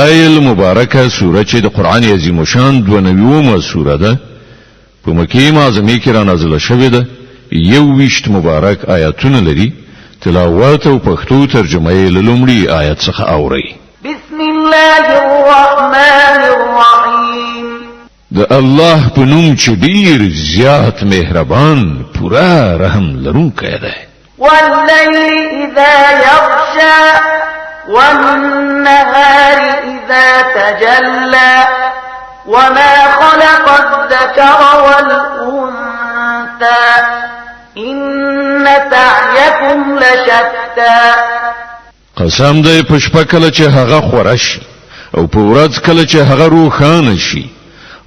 الليل مبارکه سوره چې د قران عظیم شان 92مه سوره ده په مکه معظمه کې را نازله شوې ده 21 مبارک آیاتونه لري تلاوت او پښتو ترجمه یې لومړی آیت څخه اوري بسم الله الرحمن الرحیم د الله په نوم چې ډیر زیات مهربان پورا رحم لرونکی دی والليل إذا يغشى والنهار إذا تجلى وما خلق الذكر والأنثى إن سعيكم لشتى قسم دی په شپه کله چې هغه خورش او په ورځ کله چې هغه روښانه شي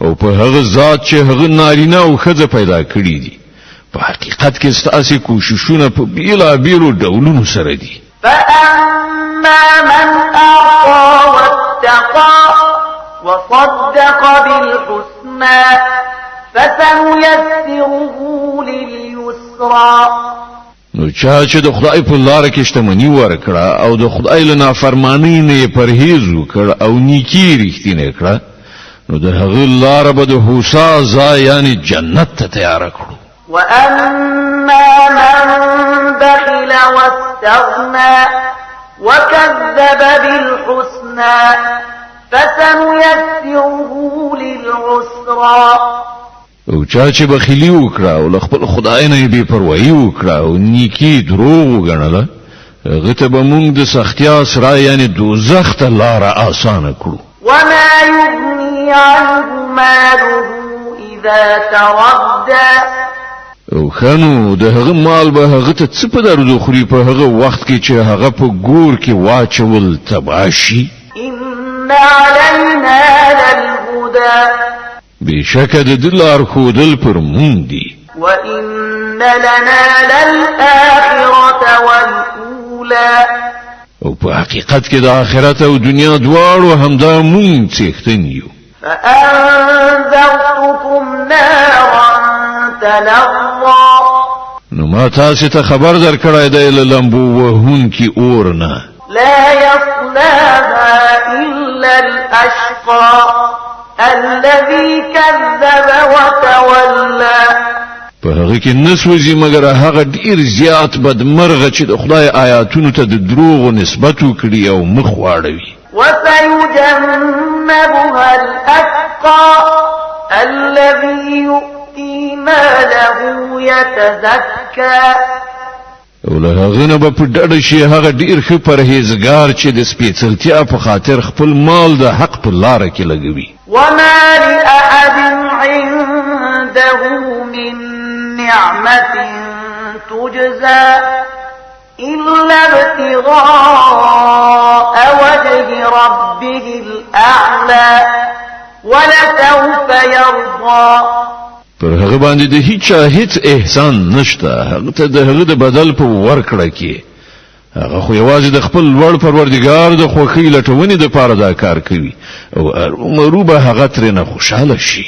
او په هغه ذات چې هغه نارینه او ښځه پیدا کړی دي په حقیقت کې ستاسو کوششونه په بیلابیلو ډولونو سره دي فأما من أعطى واتقى وصدق بالحسنى فسنيسره لليسرى نو چا چې د خدای په لار کې شتمنی ورکړه او د خدای له نافرمانی نه پرهیز وکړ او نیکی رښتینه کړه نو د هغه لار به د هوسا ځای یعنی جنت ته تیار کړو وأما من بخل واستغنى وكذب بالحسنى فسنيسره للعسرى او چا چې بخیلی وکړه او خپل خدای نه بے پروايي وکړه او نیکی دروغ وګڼله هغه ته به موږ د سختیا سره یعنی دوزخ ته لار آسان کړو وما يغني عنه ماله إذا تردى او خنو د هغه مال به هغه ته څه په درو خوري په هغه وخت کې چې هغه په ګور کې واچول تباشي إن علينا للهدى بشک د دلار خودل پر مونږ دي وإن لنا للآخرة والأولى او په حقیقت کې د آخرت او دنیا دواړو همدا مونږ څښتن یو فأنذرتكم نارا تلظى نو ما تاسو ته خبر درکړای دی لمبو وهون کی اور نه لا يصلاها إلا الأشقى الذي كذب وتولى په هغه کې نسوځي مګر هغه ډیر زیات بدمرغه چې د خدای آیاتونو ته د دروغ نسبت وکړي او مخ واړوي وسيجنبها الأتقى الذي يؤتي ماله يتزكى او له هغه نه په ډډه شي هغه ډیر ښه پرهیزګار چې د سپېڅلتیا په خاطر خپل مال د حق په لار کې لګوي وما لأحد عنده من نعمة تجزى إلا ابتغاء وجه ربه الأعلى ولسوف يرضى پر هغه باندې د هیڅ احسان نشته هغه ته د هغه د بدل په ورکړه کې هغه خو یوازې د خپل لوړ پروردګار د خوښۍ لټونې د پاره دا کار کوي او مروبه هغه ترنه خوشاله شي